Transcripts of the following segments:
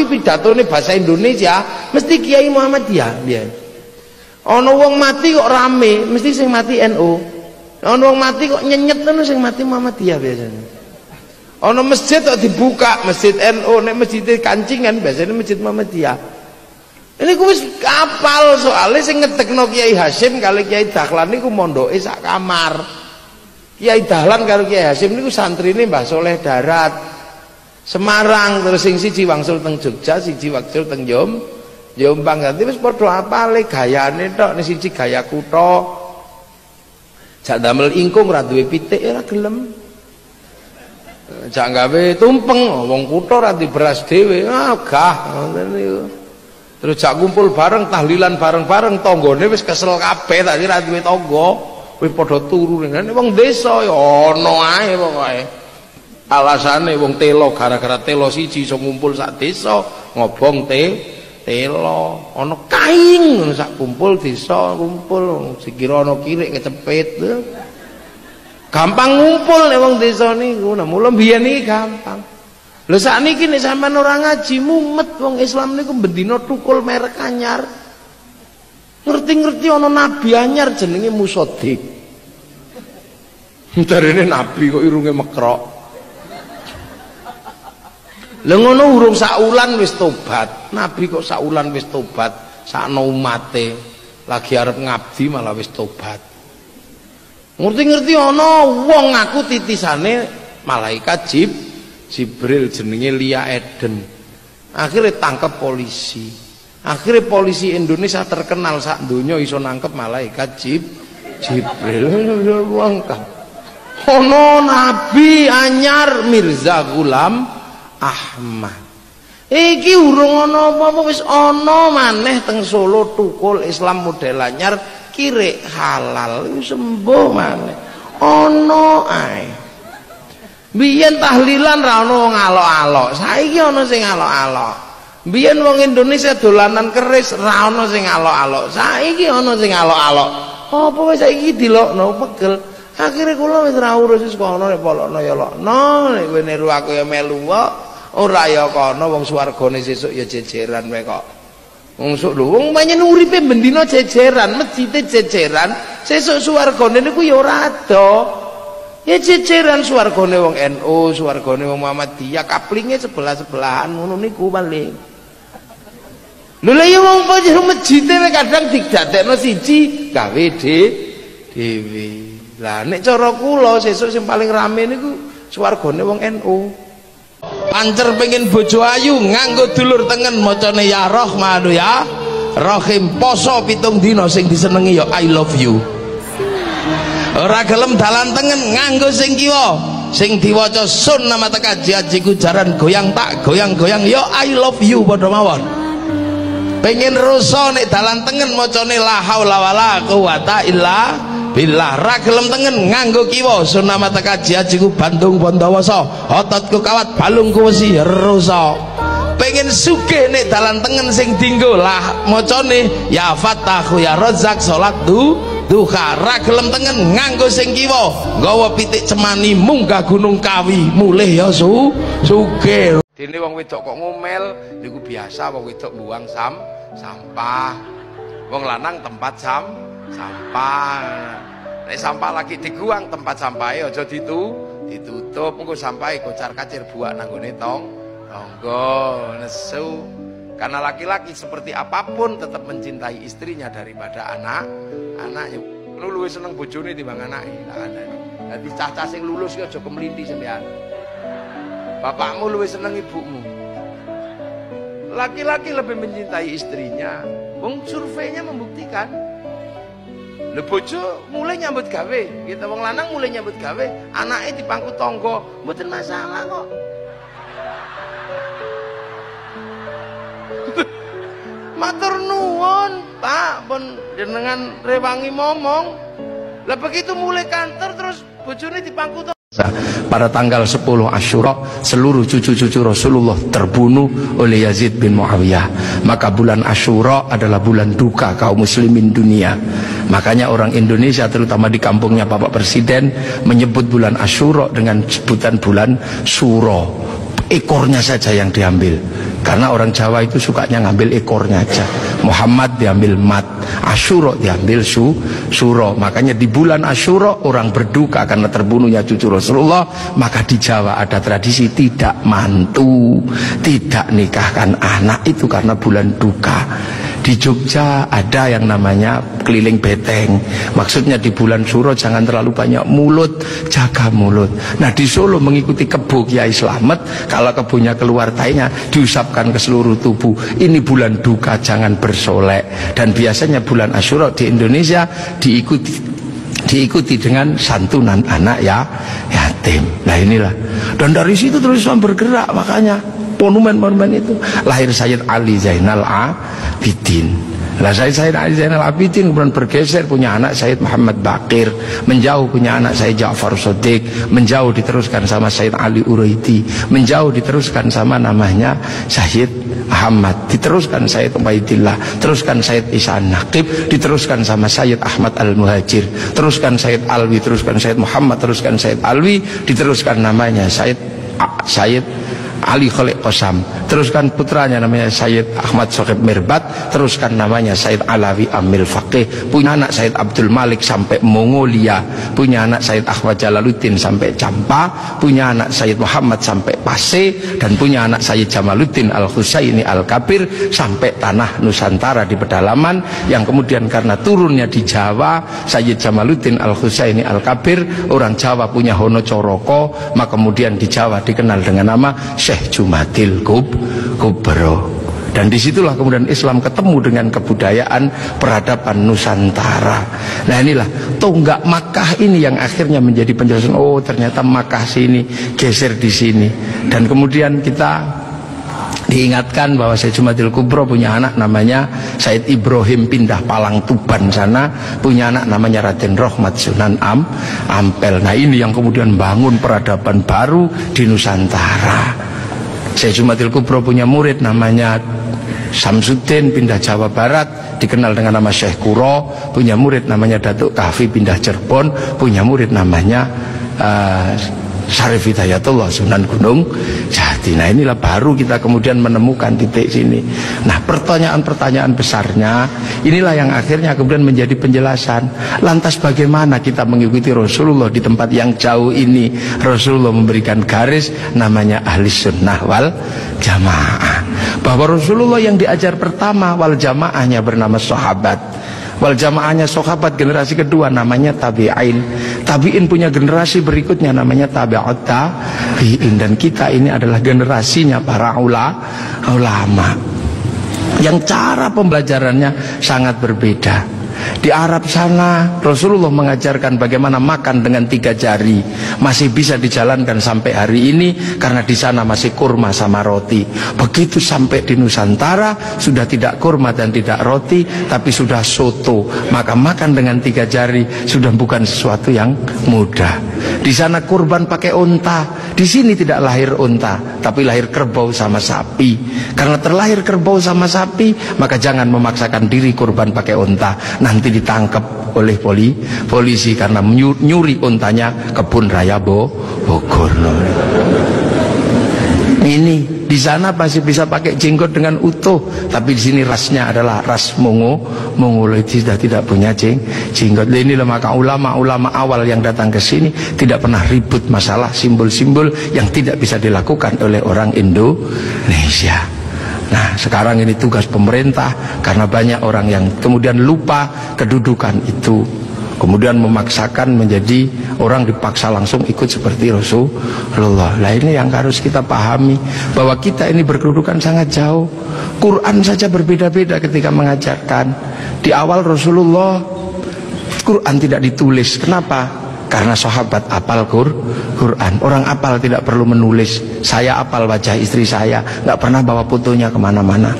pidatone bahasa Indonesia mesti Kiai Muhammadiyah biyen. Ana wong mati kok rame, mesti sing mati NU. Ana wong mati kok nyenyet ngono sing mati Muhammadiyah biasanya. Ana masjid kok dibuka, masjid NU, nek masjid Kancingan biasanya masjid Muhammadiyah. Ini ku wis kapal soalnya sing ngedekno Kiai Hasyim kali Kiai Dahlan niku mondoke sak kamar. Kiai Dahlan karo Kiai Hasyim niku santrine Mbah Soleh Darat Semarang, terus sing siji wangsul teng Jogja, siji wangsul teng Jombang. Dadi wis padha apale gayane tok, nek siji gaya kutha. Jak damel ingkung ra duwe pitik ora gelem. Jak gawe tumpeng wong kutha ra di beras dhewe, gah ngoten niku. Terus jak kumpul bareng tahlilan bareng-bareng tanggane wis kesel kabeh tadi ra duwe tangga, wis padha turu ning wong desa ya ana ae pokoke. Alasane wong telo gara-gara telo siji iso ngumpul sak desa ngobong telo ana kaing ngono sak kumpul desa kumpul sikira ana kirik kecepit. Gampang ngumpul nek wong desa niku. Nah mula biyen iki gampang. Lho sakniki nek sampean ora ngaji mumet wong Islam niku bendina tukul merek anyar. Ngerti-ngerti ana nabi anyar jenenge Musaddiq. Darene nabi kok irunge mekrok. Lha ngono urung saulan wis tobat. Nabi kok saulan wis tobat, sakno umate lagi arep ngabdi malah wis tobat. Ngerti-ngerti ana wong ngaku titisane malaikat Jibril jenenge Lia Eden. Akhirnya tangkap polisi. Akhirnya polisi Indonesia terkenal sak donya iso nangkep malaikat Jibril. Lengkap. Ono nabi anyar Mirza Ghulam Ahmad. Iki urung ana apa-apa wis ana maneh teng Solo tukul Islam model anyar kirik halal wis sembuh maneh. Ana ae. Biyen tahlilan ra ono wong alok-alok, saiki ana sing alok-alok. Biyen wong Indonesia dolanan keris ra ono sing alok-alok, saiki ana sing alok-alok. Apa wis saiki dilokno pegel. Akhire kula wis ra urus wis kono nek polokno ya lokno, nek kowe niru aku ya melu wae. Ora ya kono wong swargane sesuk ya jejeran wae kok. Wong sok lho wong pancen uripe bendina jejeran, mesjide jejeran, sesuk swargane niku ya ora ada. Ya jejeran swargane wong NU, swargane wong Muhammadiyah, kaplinge sebelah-sebelahan ngono niku paling. Lho lha ya wong pancen mesjide kadang didadekno siji gawe dhewe. Lah nek cara kula sesuk sing paling rame niku swargane wong NU. Pancer pengen bojo ayu nganggo dulur tengen macane ya Rahmanu ya Rahim, poso 7 dina sing disenengi ya I love you. Ora gelem dalan tengen nganggo sing kiwa sing diwaca sun nama tekaji ajiku jaran goyang tak goyang-goyang ya I love you padha mawon. Pengen rusa nek dalan tengen macane la haula wala quwata illa billah. Ra gelem tengen nganggo kiwa sunama tekaji ajiku Bandung Bondowasa ototku kawat balungku wesi rusa. Pengen sugih nek dalan tengen sing dinggo lah macane ya Fattahu ya Razzaq salat duha. Ra gelem tengen nganggo sing kiwa nggawa pitik cemani munggah gunung Kawi mulih ya sugih. Dene wong wedok kok ngomel niku biasa wong wedok buang sampah. Wong lanang tempat sampah. Nek sampah lagi diguang tempat sampahnya aja ditutup engko sampahe kocar-kacir buak nang gone tangga nesu. Karena laki-laki seperti apapun tetap mencintai istrinya daripada anaknya. Luwih seneng bojone timbang anake. Dadi cah-cah sing lulus ki aja kemlinti sampean. Bapakmu luwih seneng ibumu. Laki-laki lebih mencintai istrinya. Wong surveinya membuktikan. Lho bojo mulai nyambut gawe, kita wong lanang mulai nyambut gawe, anake dipangku tangga, mboten masalah kok. Matur nuwun, Pak, pun jenengan rewangi momong. Lah begitu mulai kantor terus bojone dipangku tangga. Pada tanggal 10 Asyura seluruh cucu-cucu Rasulullah terbunuh oleh Yazid bin Muawiyah. Maka bulan Asyura adalah bulan duka kaum muslimin dunia. Makanya orang Indonesia terutama di kampungnya Bapak Presiden menyebut bulan Asyura dengan sebutan bulan Suro. ekornya saja yang diambil. Karena orang Jawa itu sukanya ngambil ekornya aja. Muhammad diambil mat, Asyura diambil suro. Makanya di bulan Asyura orang berduka karena terbunuhnya cucu Rasulullah. Maka di Jawa ada tradisi tidak mantu, tidak nikahkan anak, itu karena bulan duka. Di Jogja ada yang namanya keliling beteng. Maksudnya di bulan Suro jangan terlalu banyak mulut, jaga mulut. Nah di Solo mengikuti kebo Kiai Slamet, kalau kebonya keluar tainya diusapkan ke seluruh tubuh. Ini bulan duka, jangan bersolek. Dan biasanya bulan Asyura di Indonesia diikuti dengan santunan anak yatim. Nah inilah. Dan dari situ terus bergerak, makanya monumen-monumen itu. Lahir Sayyid Ali Zainal Abidin. Lah Sayyid Ali Zainal Abidin kemudian bergeser, punya anak Sayyid Muhammad Baqir, menjauh punya anak Sayyid Ja'far Shadiq, menjauh diteruskan sama Sayyid Ali Uraidi, menjauh diteruskan sama namanya Sayyid Ahmad, diteruskan Sayyid Ubaidillah, teruskan Sayyid Isa Naqib, diteruskan sama Sayyid Ahmad Al-Muhajir, teruskan Sayyid Alwi, teruskan Sayyid Muhammad, teruskan Sayyid Alwi, diteruskan namanya Sayyid Ali Khalid Qasam, teruskan putranya namanya Sayyid Ahmad Sohib Mirbat, teruskan namanya Sayyid Alawi Amil Faqih, punya anak Sayyid Abdul Malik sampai Mongolia, punya anak Sayyid Ahmad Jalaluddin sampai Campa, punya anak Sayyid Muhammad sampai Pase, dan punya anak Sayyid Jamaluddin Al-Husaini Al-Kabir sampai tanah Nusantara di pedalaman, yang kemudian karena turunnya di Jawa, Sayyid Jamaluddin Al-Husaini Al-Kabir, orang Jawa punya Hono Coroko, maka kemudian di Jawa dikenal dengan nama Syekh Jumadil Kubro. Dan disitulah kemudian Islam ketemu dengan kebudayaan peradaban Nusantara. Nah inilah tonggak Makkah ini yang akhirnya menjadi penjelasan, oh ternyata Makkah sini geser di sini. Dan kemudian kita diingatkan bahwa Syekh Jumadil Kubro punya anak namanya Said Ibrahim pindah Palang Tuban sana, punya anak namanya Raden Rohmat Sunan Ampel. Nah ini yang kemudian bangun peradaban baru di Nusantara. Syekh Jumadil Kubro punya murid namanya Samsuddin pindah Jawa Barat, dikenal dengan nama Syekh Kuro, punya murid namanya Datuk Kahfi pindah Cirebon, punya murid namanya Syarif Hidayatullah Sunan Gunung Jati. Nah inilah baru kita kemudian menemukan titik sini. Nah pertanyaan-pertanyaan besarnya inilah yang akhirnya kemudian menjadi penjelasan. Lantas bagaimana kita mengikuti Rasulullah di tempat yang jauh ini? Rasulullah memberikan garis namanya ahli sunnah wal jamaah, bahwa Rasulullah yang diajar pertama wal jamaahnya bernama sahabat, wal jamaahnya sahabat generasi kedua namanya tabi'in, tabi'in punya generasi berikutnya namanya tabi'ut tabi'in, dan kita ini adalah generasinya para ulama yang cara pembelajarannya sangat berbeda. Di Arab sana Rasulullah mengajarkan bagaimana makan dengan 3 jari, masih bisa dijalankan sampai hari ini karena di sana masih kurma sama roti. Begitu sampai di Nusantara sudah tidak kurma dan tidak roti, tapi sudah soto, maka makan dengan 3 jari sudah bukan sesuatu yang mudah. Di sana kurban pakai unta, di sini tidak lahir unta tapi lahir kerbau sama sapi. Karena terlahir kerbau sama sapi, maka jangan memaksakan diri kurban pakai unta, nanti ditangkap oleh polisi karena nyuri untanya kebun raya Bogor. Ini di sana masih bisa pakai jenggot dengan utuh, tapi di sini rasnya adalah ras Mongol sudah tidak punya jenggot. Inilah maka ulama-ulama awal yang datang ke sini tidak pernah ribut masalah simbol-simbol yang tidak bisa dilakukan oleh orang Indonesia. Nah sekarang ini tugas pemerintah, karena banyak orang yang kemudian lupa kedudukan itu, kemudian memaksakan menjadi orang dipaksa langsung ikut seperti Rasulullah. Nah ini yang harus kita pahami, bahwa kita ini berkedudukan sangat jauh. Quran saja berbeda-beda ketika mengajarkan. Di awal Rasulullah Quran tidak ditulis. Kenapa? Karena sahabat apal Quran. Orang apal tidak perlu menulis. Saya apal wajah istri saya, nggak pernah bawa fotonya kemana-mana,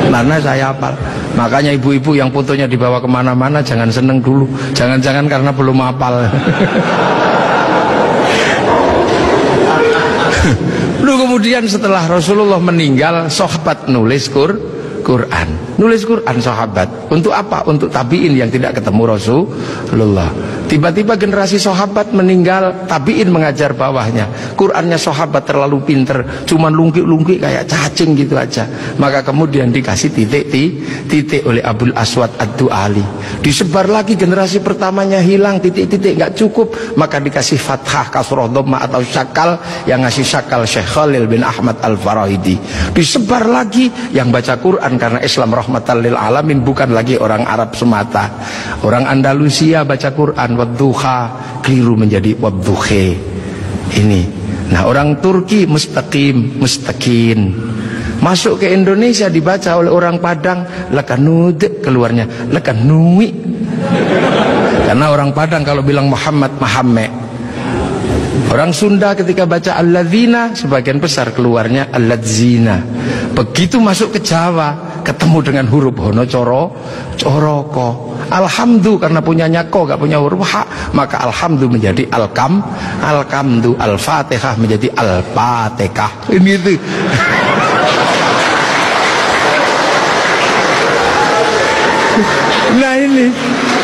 karena saya apal. Makanya ibu-ibu yang fotonya dibawa kemana-mana jangan seneng dulu. Jangan-jangan karena belum apal. Lalu kemudian setelah Rasulullah meninggal, sahabat nulis Quran. Quran. Nulis Quran sahabat. Untuk apa? Untuk tabiin yang tidak ketemu Rasulullah. Tiba-tiba generasi sahabat meninggal, tabiin mengajar bawahnya. Qurannya sahabat terlalu pinter, cuman lungkik-lungkik kayak cacing gitu aja. Maka kemudian dikasih titik oleh Abul Aswad Ad-Du'ali. Disebar lagi, generasi pertamanya hilang, titik-titik nggak cukup, maka dikasih fathah, kasroh, dhamma atau syakal. Yang ngasih syakal Syekh Khalil bin Ahmad Al-Farahidi. Disebar lagi, yang baca Quran karena Islam rahmatan lil alamin bukan lagi orang Arab semata. Orang Andalusia baca Quran wadduha, keliru menjadi wadduhe. Ini. Nah, orang Turki mustaqim, mustaqin. Masuk ke Indonesia dibaca oleh orang Padang lekanud, keluarnya lekanui. Karena orang Padang kalau bilang Muhammad, Muhammad. Orang Sunda ketika baca alladzina, sebagian besar keluarnya alladzina. Begitu masuk ke Jawa, ketemu dengan huruf hono coroko. Alhamdu karena punyanya ko, gak punya huruf ha, maka alhamdu menjadi alkamdu, al-fatihah menjadi al-fatihah. Ini itu. Nah ini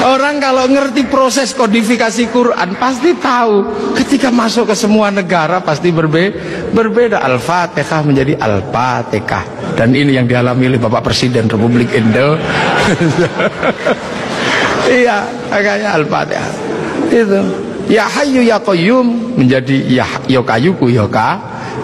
orang kalau ngerti proses kodifikasi Quran pasti tahu. Ketika masuk ke semua negara pasti berbeda. Al-Fatihah menjadi Al-Fatihah. Dan ini yang dialami oleh Bapak Presiden Republik Indonesia. Iya, makanya Al-Fatihah. Itu. Ya Hayyu Ya Qayyum menjadi Ya Kayuku Ya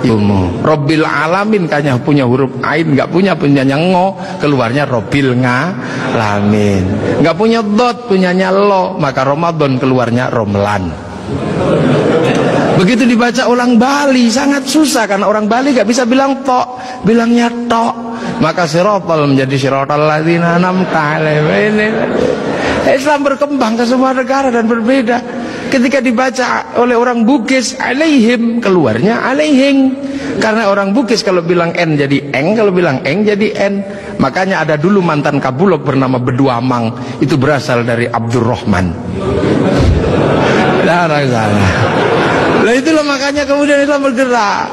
Yumu. Robbil Alamin kayaknya punya huruf ain, nggak punyanya ngo, keluarnya Robbil Ngalamin. Nggak punya dot, punyanya lo, maka Ramadan keluarnya Romlan. Begitu dibaca orang Bali sangat susah karena orang Bali nggak bisa bilang tok, bilangnya tok. Maka sirotol menjadi sirotol ladzina an'amta alaihim. Islam berkembang ke semua negara dan berbeda. Ketika dibaca oleh orang Bugis alaihim, keluarnya alaihing. Karena orang Bugis kalau bilang N jadi eng, kalau bilang eng jadi N. Makanya ada dulu mantan Kabulok bernama Beduamang. Itu berasal dari Abdurrahman. Nah itulah makanya kemudian Islam bergerak.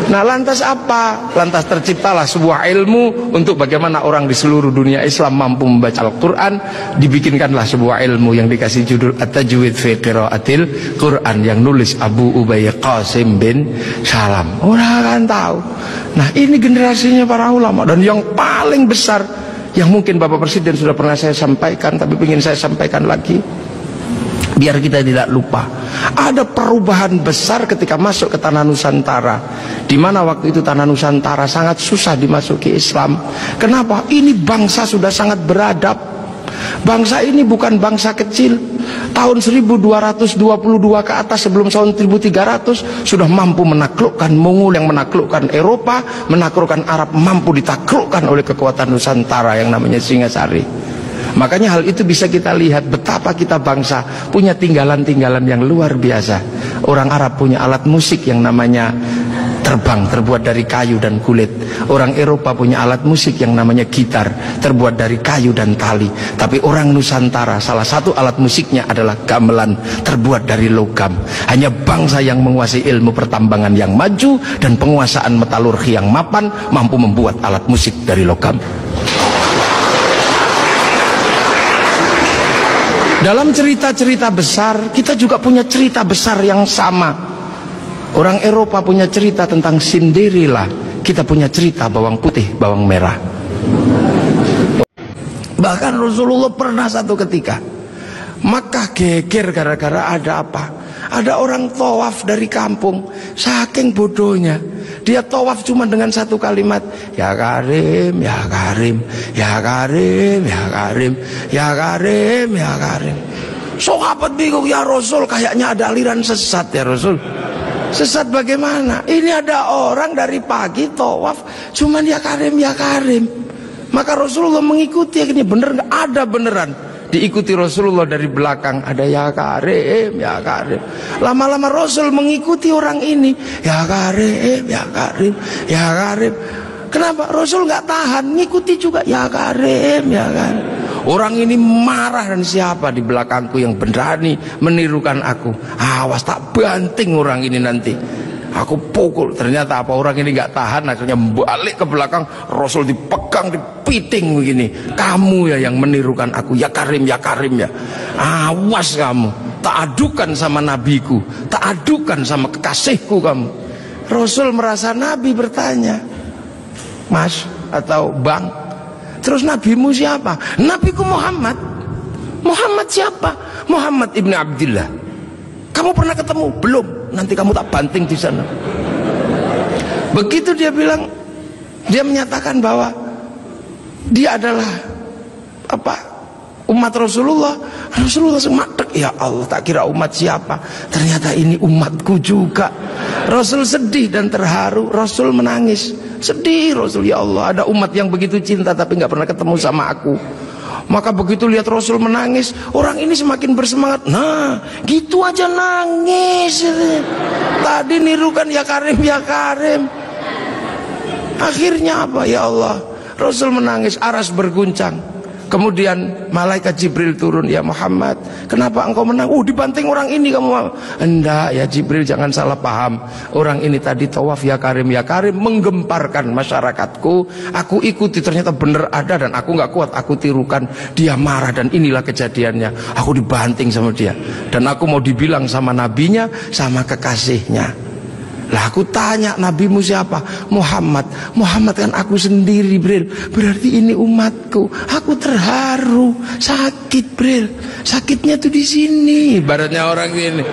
Nah lantas apa? Lantas terciptalah sebuah ilmu untuk bagaimana orang di seluruh dunia Islam mampu membaca Al-Quran. Dibikinkanlah sebuah ilmu yang dikasih judul At-Tajwid fi Qiraatil Quran, yang nulis Abu Ubay Qasim bin Salam. Orang akan tahu. Nah ini generasinya para ulama. Dan yang paling besar, yang mungkin Bapak Presiden sudah pernah saya sampaikan, tapi ingin saya sampaikan lagi biar kita tidak lupa. Ada perubahan besar ketika masuk ke tanah Nusantara, di mana waktu itu tanah Nusantara sangat susah dimasuki Islam. Kenapa? Ini bangsa sudah sangat beradab. Bangsa ini bukan bangsa kecil. Tahun 1222 ke atas sebelum tahun 1300 sudah mampu menaklukkan Mongol, yang menaklukkan Eropa, menaklukkan Arab, mampu ditaklukkan oleh kekuatan Nusantara yang namanya Singasari. Makanya hal itu bisa kita lihat betapa kita bangsa punya tinggalan-tinggalan yang luar biasa. Orang Arab punya alat musik yang namanya terbang, terbuat dari kayu dan kulit. Orang Eropa punya alat musik yang namanya gitar, terbuat dari kayu dan tali. Tapi orang Nusantara salah satu alat musiknya adalah gamelan, terbuat dari logam. Hanya bangsa yang menguasai ilmu pertambangan yang maju dan penguasaan metalurgi yang mapan mampu membuat alat musik dari logam. Dalam cerita-cerita besar, kita juga punya cerita besar yang sama. Orang Eropa punya cerita tentang Cinderella, kita punya cerita bawang putih, bawang merah. Bahkan Rasulullah pernah satu ketika Makkah geger gara-gara ada apa? Ada orang tawaf dari kampung, saking bodohnya dia tawaf cuma dengan satu kalimat, ya Karim, ya Karim, ya Karim, ya Karim, ya Karim, ya Karim. Sahabat bingung, ya Rasul, kayaknya ada aliran sesat ya Rasul. Sesat bagaimana? Ini ada orang dari pagi tawaf cuman ya Karim, ya Karim. Maka Rasulullah mengikuti, akhirnya bener nggak? Ada beneran. Diikuti Rasulullah dari belakang, ada ya Karim, ya Karim. Lama-lama Rasul mengikuti orang ini, ya Karim, ya Karim, ya Karim. Kenapa? Rasul nggak tahan, ngikuti juga, ya Karim, ya Karim. Orang ini marah, dan siapa di belakangku yang berani menirukan aku? Awas tak banting orang ini nanti. Aku pukul. Ternyata apa, orang ini nggak tahan, akhirnya balik ke belakang. Rasul dipegang, dipiting begini. Kamu ya yang menirukan aku, ya Karim ya. Awas kamu, tak adukan sama nabiku, tak adukan sama kekasihku kamu. Rasul merasa Nabi bertanya, Mas atau Bang, terus nabimu siapa? Nabiku Muhammad. Muhammad siapa? Muhammad ibn Abdillah. Kamu pernah ketemu? Belum. Nanti kamu tak banting di sana. Begitu dia bilang, dia menyatakan bahwa dia adalah umat Rasulullah. Rasulullah sematek, ya Allah, tak kira umat siapa, ternyata ini umatku juga. Rasul sedih dan terharu. Rasul menangis, sedih Rasul, ya Allah, ada umat yang begitu cinta tapi nggak pernah ketemu sama aku. Maka begitu lihat Rasul menangis, orang ini semakin bersemangat. Nah, gitu aja nangis. Tadi nirukan ya Karim. Akhirnya apa, ya Allah, Rasul menangis, aras berguncang. Kemudian malaikat Jibril turun, ya Muhammad, kenapa engkau menang? Dibanting orang ini kamu. Enggak ya Jibril, jangan salah paham. Orang ini tadi tawaf ya Karim, menggemparkan masyarakatku. Aku ikuti, ternyata benar ada dan aku nggak kuat, aku tirukan. Dia marah dan inilah kejadiannya. Aku dibanting sama dia dan aku mau dibilang sama nabinya, sama kekasihnya. Lah aku tanya, nabimu siapa? Muhammad. Muhammad kan aku sendiri, Bril. Berarti ini umatku. Aku terharu, sakit, Bril. Sakitnya tuh di sini. Ibaratnya orang ini.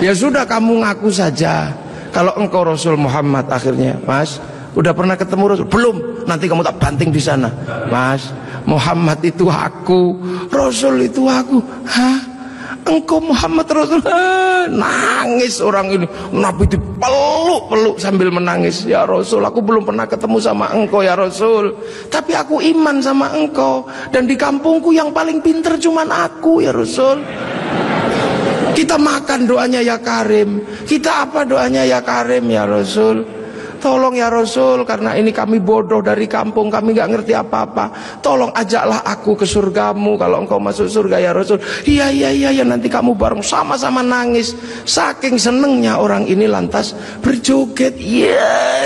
Ya sudah, kamu ngaku saja kalau engkau Rasul Muhammad. Akhirnya, Mas, udah pernah ketemu Rasul? Belum. Nanti kamu tak banting di sana. Mas, Muhammad itu aku, Rasul itu aku. Hah? Engkau Muhammad Rasul? Nangis orang ini. Nabi dipeluk sambil menangis. Ya Rasul, aku belum pernah ketemu sama engkau ya Rasul, tapi aku iman sama engkau. Dan di kampungku yang paling pinter cuman aku ya Rasul. Kita makan doanya ya Karim, kita apa doanya ya Karim ya Rasul. Tolong ya Rasul, karena ini kami bodoh dari kampung, kami nggak ngerti apa-apa. Tolong ajaklah aku ke surgamu kalau engkau masuk surga ya Rasul. Iya nanti kamu bareng, sama-sama nangis. Saking senengnya orang ini lantas berjoget,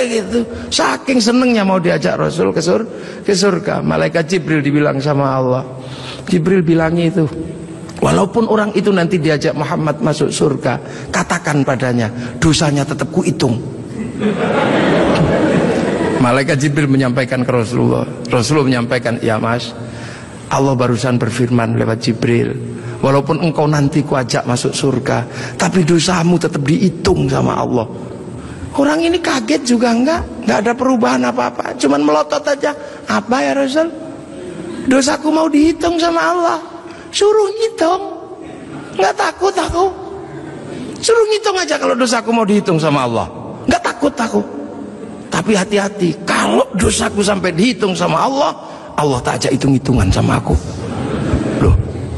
gitu. Saking senengnya mau diajak Rasul ke surga. Malaikat Jibril dibilang sama Allah. Jibril bilangnya itu, walaupun orang itu nanti diajak Muhammad masuk surga, katakan padanya, dosanya tetap kuhitung. Malaikat Jibril menyampaikan ke Rasulullah. Rasulullah menyampaikan, ya Mas, Allah barusan berfirman lewat Jibril, walaupun engkau nanti kuajak masuk surga, tapi dosamu tetap dihitung sama Allah. Orang ini kaget juga enggak ada perubahan apa-apa, cuman melotot aja. Apa ya Rasul? Dosaku mau dihitung sama Allah. Suruh hitung, nggak takut aku. Suruh hitung aja kalau dosaku mau dihitung sama Allah. Nggak takut aku. Tapi hati-hati, kalau dosaku sampai dihitung sama Allah, Allah tak ajak hitung-hitungan sama aku. Loh,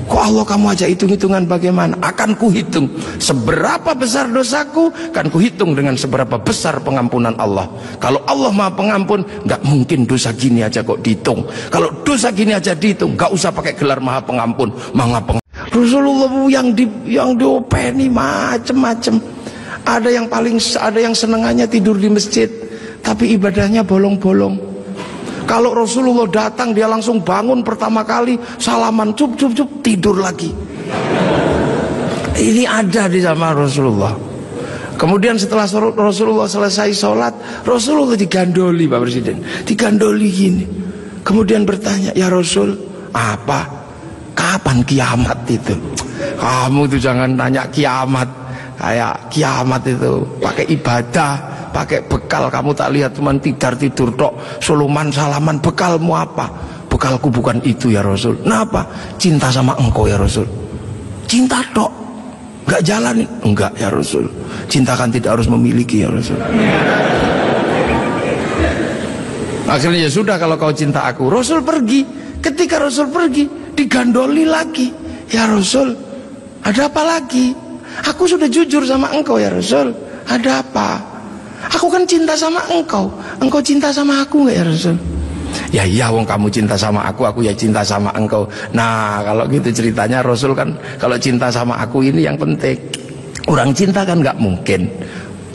kok Allah kamu ajak hitung-hitungan bagaimana? Akan kuhitung seberapa besar dosaku, akan kuhitung dengan seberapa besar pengampunan Allah. Kalau Allah Maha Pengampun, nggak mungkin dosa gini aja kok dihitung. Kalau dosa gini aja dihitung, nggak usah pakai gelar Maha Pengampun, Maha Pengampun. Rasulullah yang diopeni macem-macem. Ada yang senengannya tidur di masjid, tapi ibadahnya bolong-bolong. Kalau Rasulullah datang, dia langsung bangun pertama kali, salaman, cup, tidur lagi. Ini ada di zaman Rasulullah. Kemudian setelah Rasulullah selesai sholat, Rasulullah digandoli, Pak Presiden, digandoli gini. Kemudian bertanya, ya Rasul, apa? Kapan kiamat itu? Kamu tuh jangan tanya kiamat. Kayak kiamat itu pakai ibadah, pakai bekal. Kamu tak lihat cuman tidur tok, suluman salaman. Bekalmu apa? Bekalku bukan itu ya Rasul. Nah apa? Cinta sama engkau ya Rasul. Cinta tok, nggak jalan? Enggak ya Rasul. Cinta kan tidak harus memiliki ya Rasul. Akhirnya ya sudah, kalau kau cinta aku. Rasul pergi. Ketika Rasul pergi, digandoli lagi. Ya Rasul, ada apa lagi? Aku sudah jujur sama engkau ya Rasul. Ada apa? Aku kan cinta sama engkau. Engkau cinta sama aku nggak ya Rasul? Ya iya, wong kamu cinta sama aku ya cinta sama engkau. Nah kalau gitu ceritanya, Rasul kan kalau cinta sama aku ini yang penting. Orang cinta kan nggak mungkin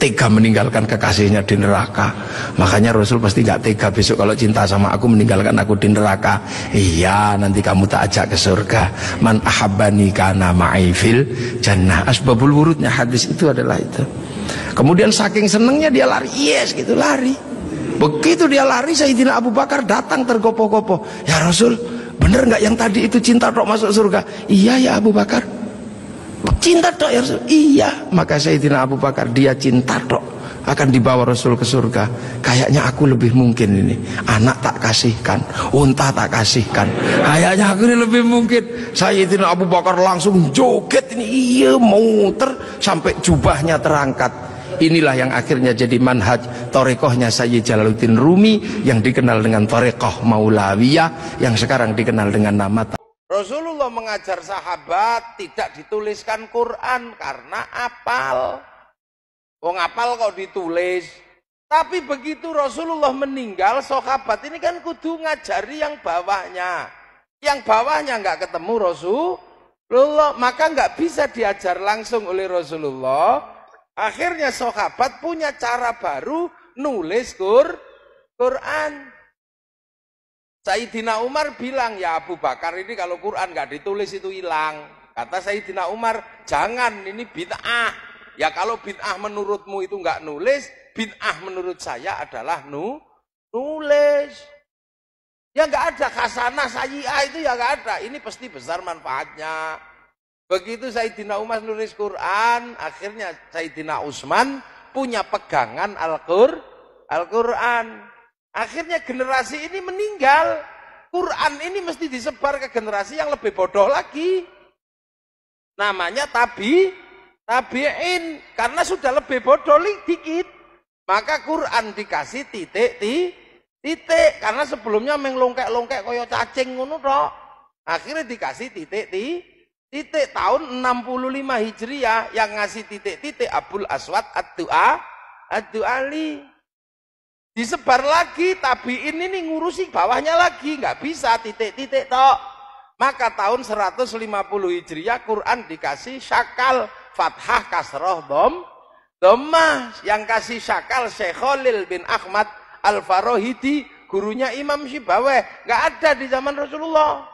tega meninggalkan kekasihnya di neraka. Makanya Rasul pasti gak tega besok kalau cinta sama aku meninggalkan aku di neraka. Iya, nanti kamu tak ajak ke surga. Man ahabbani kana ma'i fil jannah. Asbabul wurudnya hadis itu adalah itu. Kemudian saking senengnya dia lari, yes gitu, lari. Begitu dia lari, Sayyidina Abu Bakar datang tergopoh-gopoh. Ya Rasul, bener gak yang tadi itu cinta tok masuk surga? Iya ya Abu Bakar, cinta tok ya Rasul. Iya. Maka Sayyidina Abu Bakar, dia cinta tok akan dibawa Rasul ke surga. Kayaknya aku lebih mungkin ini, anak tak kasihkan, unta tak kasihkan, kayaknya aku ini lebih mungkin. Sayyidina Abu Bakar langsung joget ini, iya, muter sampai jubahnya terangkat. Inilah yang akhirnya jadi manhaj torekohnya Sayyid Jalaluddin Rumi yang dikenal dengan torekoh Maulawiyah, yang sekarang dikenal dengan nama. Rasulullah mengajar sahabat tidak dituliskan Quran karena apal. Wong apal kok ditulis. Tapi begitu Rasulullah meninggal, sahabat ini kan kudu ngajari yang bawahnya. Yang bawahnya nggak ketemu Rasulullah, maka nggak bisa diajar langsung oleh Rasulullah. Akhirnya sahabat punya cara baru nulis Quran. Sayyidina Umar bilang, ya Abu Bakar, ini kalau Quran nggak ditulis itu hilang. Kata Sayyidina Umar, jangan, ini bid'ah. Ya kalau bid'ah menurutmu itu nggak nulis, bid'ah menurut saya adalah nulis. Ya nggak ada hasanah sayyi'ah itu, ya nggak ada. Ini pasti besar manfaatnya. Begitu Sayyidina Umar nulis Quran, akhirnya Sayyidina Utsman punya pegangan Al-Quran. Akhirnya generasi ini meninggal. Quran ini mesti disebar ke generasi yang lebih bodoh lagi. Namanya tabi'in, karena sudah lebih bodoh dikit. Maka Quran dikasih titik, karena sebelumnya menglongkek-longkek koyo cacing ngono tok. Akhirnya dikasih titik. Tahun 65 Hijriah yang ngasih titik Abul Aswad Ad-Du'ali. Disebar lagi, tabi'in ini ngurusi bawahnya lagi, nggak bisa titik tok. Maka tahun 150 Hijriah Quran dikasih syakal, fathah, kasroh, dhammah. Yang kasih syakal Syekh Khalil bin Ahmad Al-Farahidi, gurunya Imam Syibaweh. Nggak ada di zaman Rasulullah.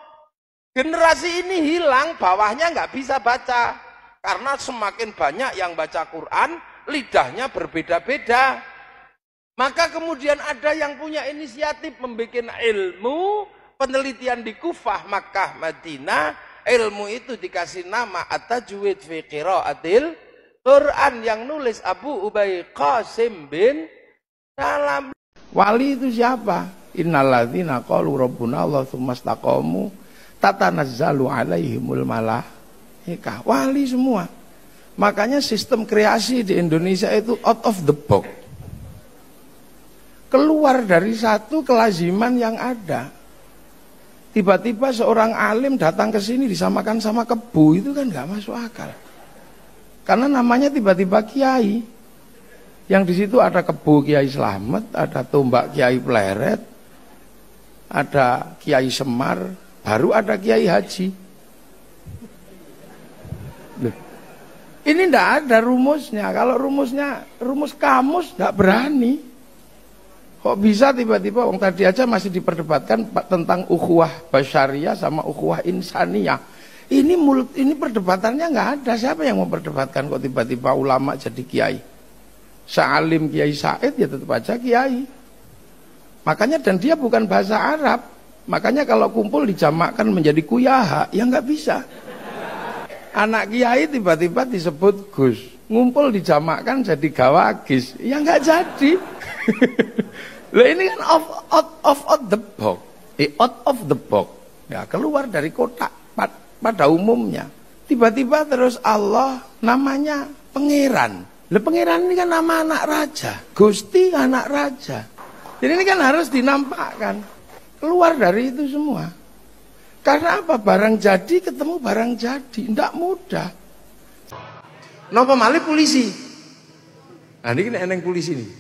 Generasi ini hilang, bawahnya nggak bisa baca. Karena semakin banyak yang baca Quran, lidahnya berbeda-beda. Maka kemudian ada yang punya inisiatif membuat ilmu, penelitian di Kufah, Makkah, Madinah. Ilmu itu dikasih nama At-Tajwid fi Qiraatil Quran, yang nulis Abu Ubay Qasim bin Salam. Wali itu siapa? Innalladzina qalu rabbuna Allah tsumma istaqamu tatanazzalu alaihimul malaikah. Wali semua. Makanya sistem kreasi di Indonesia itu out of the box. Keluar dari satu kelaziman yang ada. Tiba-tiba seorang alim datang ke sini disamakan sama kebu, itu kan nggak masuk akal. Karena namanya tiba-tiba kiai. Yang di situ ada kebu Kiai Slamet, ada tombak Kiai Pleret, ada Kiai Semar, baru ada Kiai Haji. Ini tidak ada rumusnya. Kalau rumus kamus nggak berani. Kok bisa tiba-tiba, wong tadi aja masih diperdebatkan tentang ukhuwah basyariyah sama ukhuwah insaniyah. Ini perdebatannya nggak ada. Siapa yang mau perdebatkan kok tiba-tiba ulama jadi kiai? Sa'alim Kiai Said ya tetap aja kiai. Makanya, dan dia bukan bahasa Arab. Makanya kalau kumpul dijamakkan menjadi kuyaha, ya nggak bisa. Anak kiai tiba-tiba disebut Gus, ngumpul dijamakkan jadi gawagis, ya nggak jadi. Lah ini kan out of the box, out of the box, ya keluar dari kotak pada umumnya. Tiba-tiba terus Allah namanya pangeran. Lah pangeran ini kan nama anak raja, Gusti anak raja. Jadi ini kan harus dinampakkan. Keluar dari itu semua. Karena apa? Barang jadi ketemu barang jadi, tidak mudah. Napa malih polisi? Nah ini kena eneng polisi nih.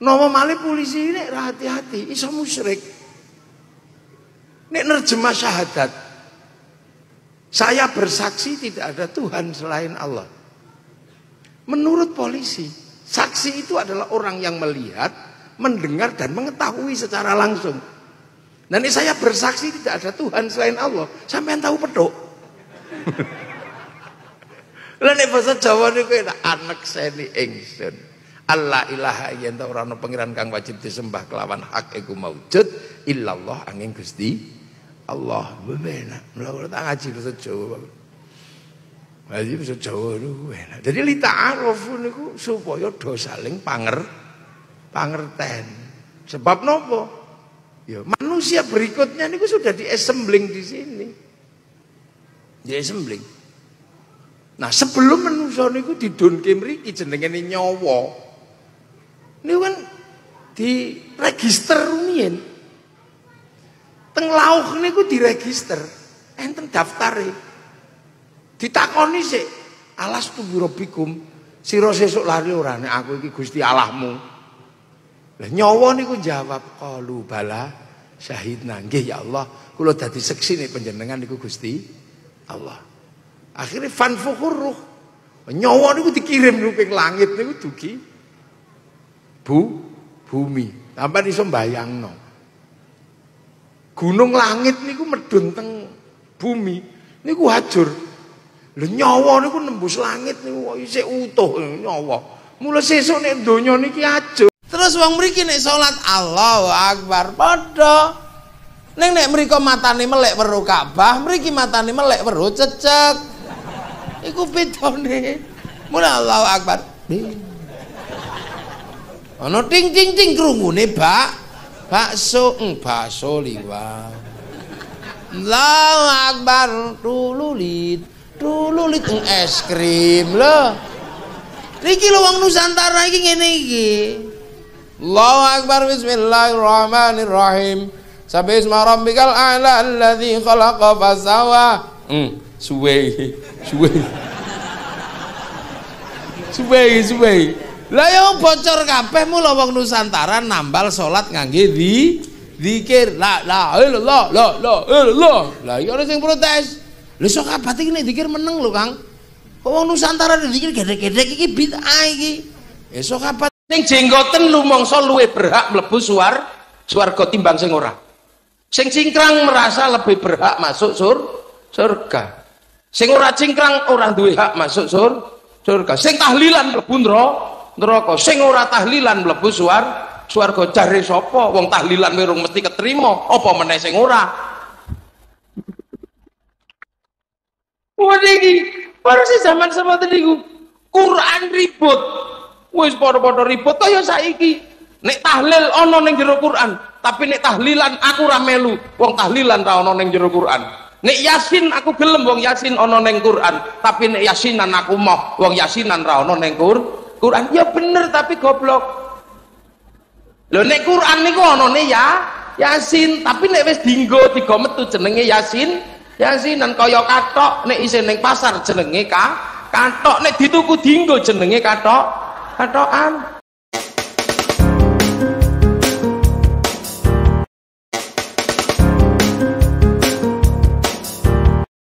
Napa malih polisi ini hati-hati, iso musyrik. Nek nerjemah syahadat. Saya bersaksi tidak ada Tuhan selain Allah. Menurut polisi, Saksi itu adalah orang yang melihat, mendengar dan mengetahui secara langsung. Dan ini saya bersaksi tidak ada Tuhan selain Allah. Sampean tahu pedok. Lah nek basa Jawa niku anak seni ingsun. Allah ilaha illallah ora ana pangeran kang wajib disembah kelawan hak iku maujud illallah angin Gusti Allah. Bener. Mula tak ngaji basa Jawa. Ngaji basa Jawa niku enak. Jadi li ta'arufu niku supaya do saling pangerten. Sebab nopo? Ya, manusia berikutnya niku sudah diasembling di sini. Diasembling. Nah, sebelum manusia niku didunke mriki jenenge nyawa. Niku kan di register rumiyin. Teng lauh niku diregister. Enten daftare. Ditakoni sik, alastu birabbikum. Sira sesuk lari ora nek aku iki Gusti Allahmu. Lah nyawa niku jawab qalu bala syahidna nggih ya Allah kula dadi seksi nek panjenengan niku Gusti Allah. Akhire fanfukhur ruh. Nyawa niku dikirim ning langit niku dugi bumi. Sampeyan iso mbayangno. Gunung langit niku medhun teng bumi niku hajur. Lha nyawa niku nembus langit niku isih utuh nyawa. Mula sesuk nek donya niki ajur. Terus wong mriki nek salat Allahu Akbar padha. Ning nek mriko matane melek weruh Ka'bah, mriki matane melek weruh cecek. Iku bedane. Mula Allahu Akbar. Ana ting ting ting krungune bakso liwat. Allahu Akbar tululit es krim lho. Niki lho wong Nusantara iki ngene iki. Allahu Akbar bismillahirrahmanirrahim. Sabbihisma rabbikal a'la alladzi khalaqa fasawwa. Suwe. Lah yo bocor kabeh mula wong Nusantara nambal salat ngangge zikir. La ilallah, la ilallah. Lah iki ana sing protes. Lha sok abad iki nek zikir meneng lho, Kang. Wong Nusantara zikir gedhe-gedhe iki bid'ah iki. Esok abad sing jenggoten lumangsa luwih berhak mlebu swarga timbang sing ora. Sing cingkrang merasa lebih berhak masuk surga. Sing ora cingkrang ora duwe hak masuk surga. Sing tahlilan mlebu neraka. Sing ora tahlilan mlebu swarga. Jare sapa? Wong tahlilan wirung mesti ketrima, apa meneh sing ora? Wadiki, baru sih zaman seperti niku. Quran ribut. Wis padha-padha ribut kaya saiki. Nek tahlil ana ning jero Quran, tapi nek tahlilan aku ora melu. Wong tahlilan ra ana ning jero Quran. Nek Yasin aku gelem wong Yasin ana ning Quran, tapi nek Yasinan aku moh wong Yasinan ra ana ning Quran. Ya bener tapi goblok. Lho nek Quran niku anane ya Yasin, tapi nek wis dienggo digo metu jenenge Yasinan kaya kathok nek isih ning pasar jenenge kathok, nek dituku dienggo jenenge kathokan.